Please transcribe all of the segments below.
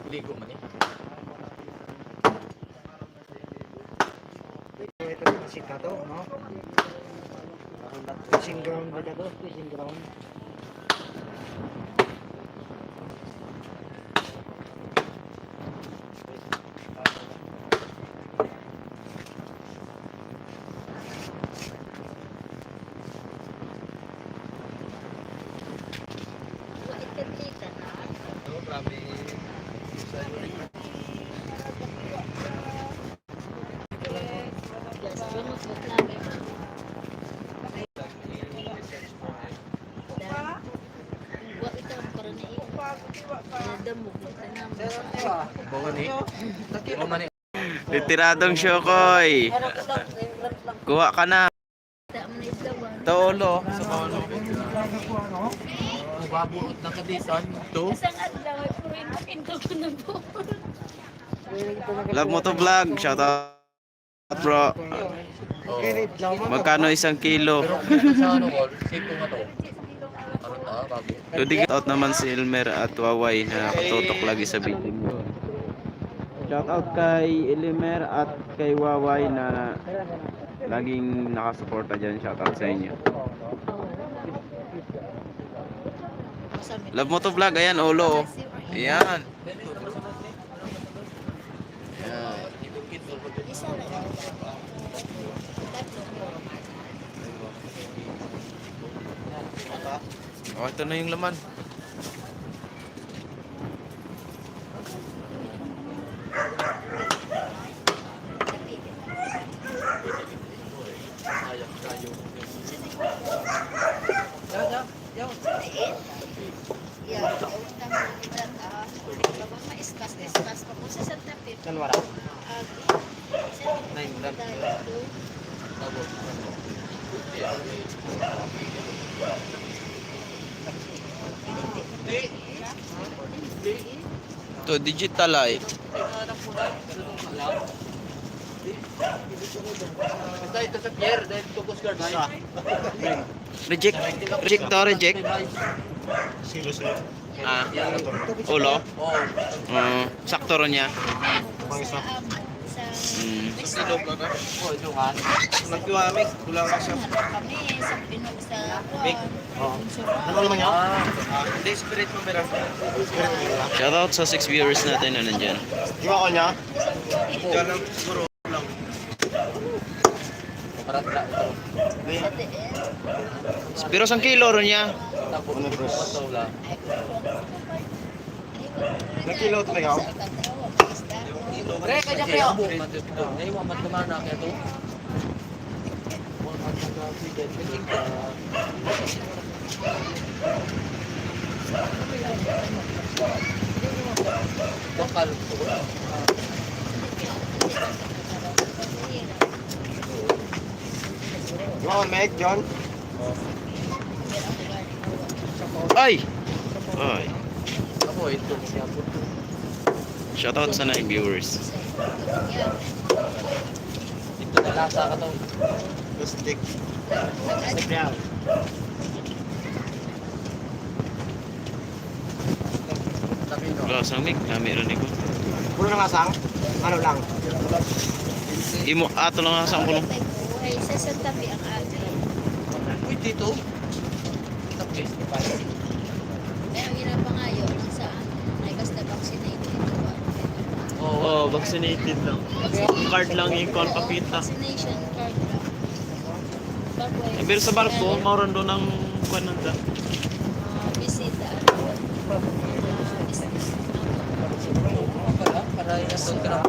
Ligo man eh. Ito kasi ka to, no? Fishing ground ba to? Fishing ground. Retiradong Shokoy. Kuha ka na. Tolo. Sa mga Babuot na kadisan. Ito. Isang adlaw ay puro pinto ko na po. Love mo to vlog. Shout out bro. Magkano isang kilo? Sa ano ko, safe ko nga to. Bago. Tudig out naman si Elmer at Waway na nakatutok lagi sa video mo. Shout out kay Elmer at kay Waway na laging nakasuporta dyan. Shout out sa inyo. Love mo to vlog. Ayan, Olo. Ayan. Oh, ito na yung laman. To digital ay. Ito sa Pierre, dahil tukos guard. Reject. Reject to, reject. Ah, ulo. Sakto ron niya. Silog lang na. Oh, ito nga. Nagkiwamik, kulang na siya. Kami sa pinog sa Ano naman niya? Hindi, spirit mo meron. Spirit mo meron. Shoutout sa 6 viewers natin na nandyan. Di ba ko niya? Diyan lang, siguro lang. Parat na ito. Pero sang kilo ron niya. Tapos, ito lang. Nakilo ito kayo? Pre, kaya kayo. Ngayon, mamat naman na kaya ito. Bakal. John, Meg, John. Ay! Ay. Ako, ito. Shoutout sa 9 viewers. Ito na lasa ka to. Stick. Wala sang mic, kami ron iko. Puro na ngasang? Ano lang? Imo ato lang sang kuno. Ay, sa Santa Fe ang agri. Uy, dito. Tapos, Kaya ang ginapangayo sa ay basta vaccinated. Oh, vaccinated lang. Card lang yung kon papita. Vaccination card lang. Bago Pero sa barko, mauron do ng kananda. bisita. Business. para yung ka na.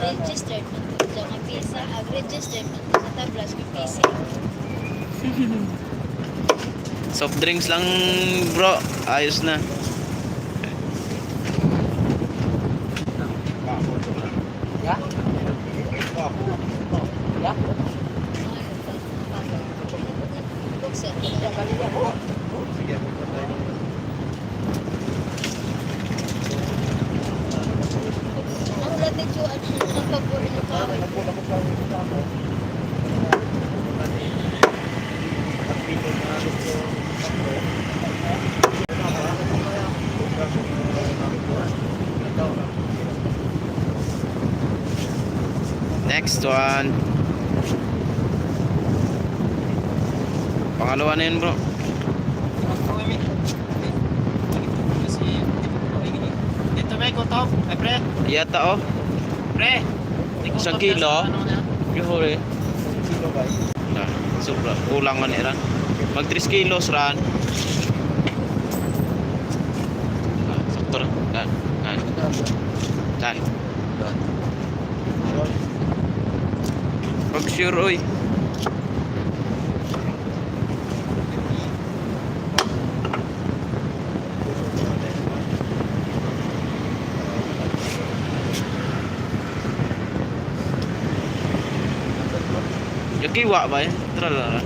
Registered man po dyan ang visa. Registered man po sa tablas ng visa. Soft drinks lang bro, ayos na. Ya? Ya? Buksan. Ang latitude ang pagbuhin ko. Next one. Pangalawa na yun, bro. Dito may kutob. Ay, pre. Yata, oh. Pre. Isang kilo. Yung huli. Kilo ba? Nah, sobra. Kulang man ran. Mag 3 kilos ran. Ah, sakto ran. Dan. Pag sure, oy. Yung kiwa ba yan? Tralala.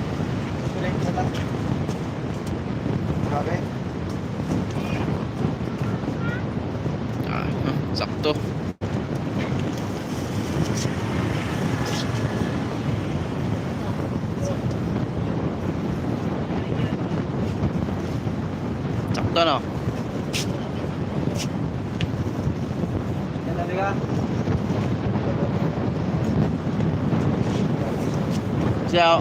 Grabe. Ah, sakto. Sakto, no? Yan ka. Siya.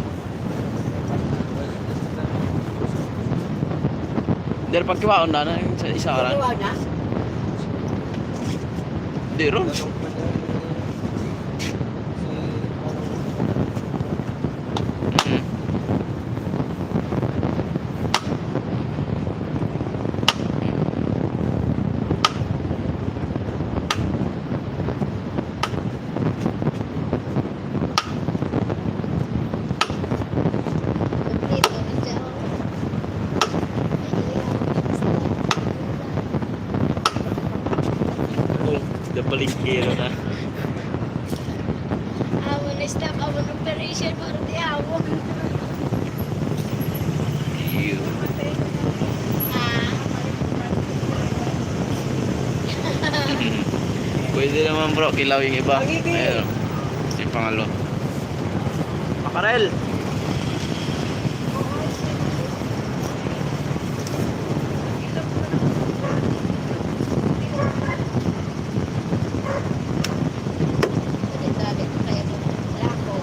Dari pagkiwaon na sa isa ran. Di ron. Kompleto na dyan. Dapaling kilo na. Awon na stop, awon operation, parang di awon. Iyo. Ah, Pwede naman, bro, kilaw yung iba. Ayun. Yung pangalo. Makarel. dali ko kaya mo. Lako.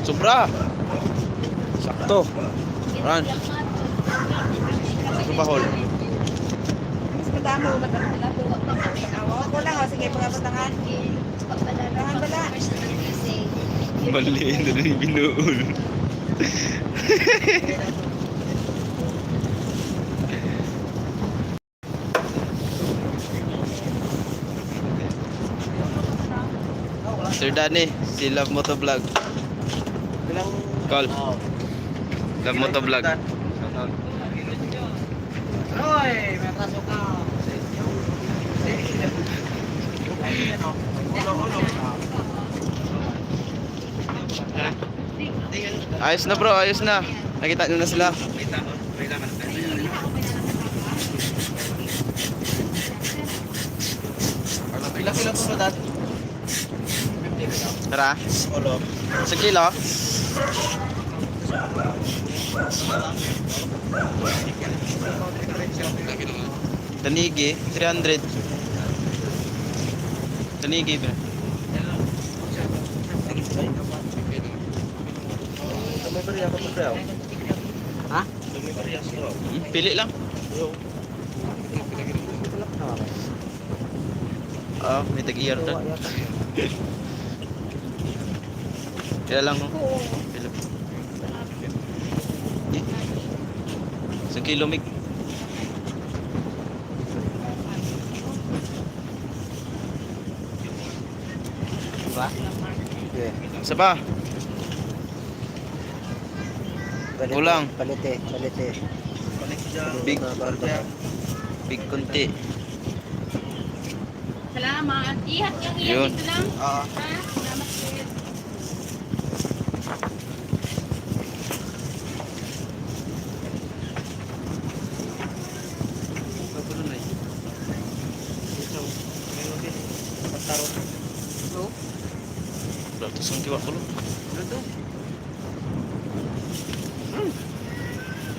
Sobra. Sakto. Ran. Bahol. Mas madamo ba ito nila? Ako lang, o sige, pagkapatangan. Rahan bala. Mali na rin binuul. Sir Danny, si Love Motovlog. Bilang Call. Love Motovlog. Hoy, may atraso ka. Ayos na, bro, ayos na. Nakita nyo na sila. Pila-pila po ba dati? Tara. Olo. Sa kilo. Tanigi, 300. Tanigi ba? May bariya ka pa pre. Ha? May bariya sila. Pili lang. Oh, may tag-iyar doon. Kaya lang, no? Kilo. Sa kilo, mig. Diba? Okay. Isa pa. Kulang. Palite. Big. Big konti. Salamat. Ihat yung Yun. dito lang. Ah. Ha? Salamat sir. Ratus ang kiwa ko lo.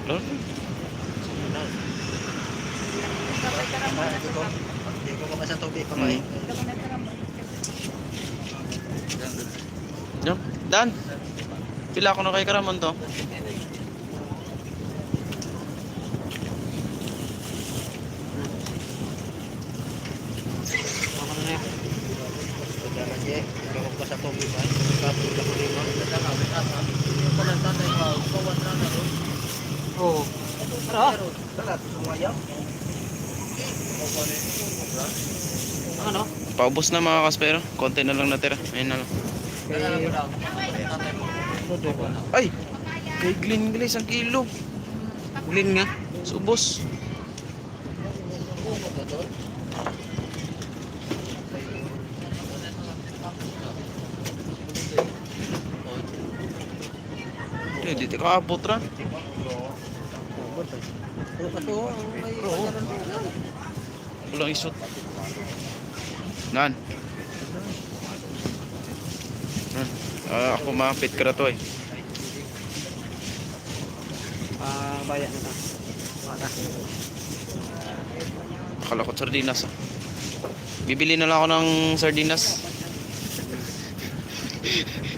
Lord. Hindi ko ka sa tubig pa Hmm. Yan. Dan. Pila ako na kay Karamon to. Hindi ko sa tubig pa. Kapag ako lima. Oo. Ano? Paubos na mga kaspero. Konti na lang natira. Ayun na lang. Ay! Kay Glenn Glaze ang kilo. Ulin nga. Subos. Di ka abot ra. Walang isot. Nan. Ako mapit ka na to eh. Bayan na ta. Akala ko sardinas ah. Bibili na lang ako ng sardinas.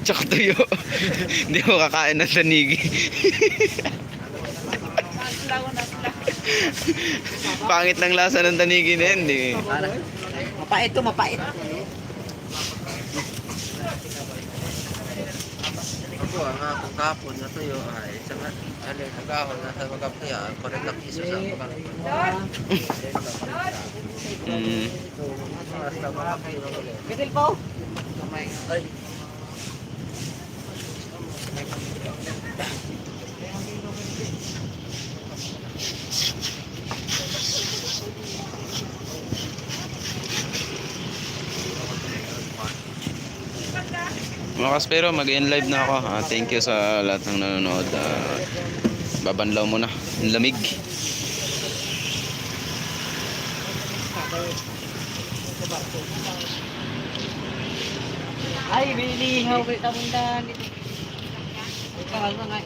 Tsaka tuyo. Hindi ko kakain ng tanigi. Pangit ng lasa ng tanigi na yun. Eh. Mapait to, mapait. Ako nga kung kapon na tuyo ay sa nagahon na sa magapaya, parang nakiso sa Bitil po. Ay. Mga kaspero, mag-end live na ako. Thank you sa lahat ng nanonood. Babanlaw muna. Ang lamig. Ay, bilihaw kita mundan. Ito. Ito nga,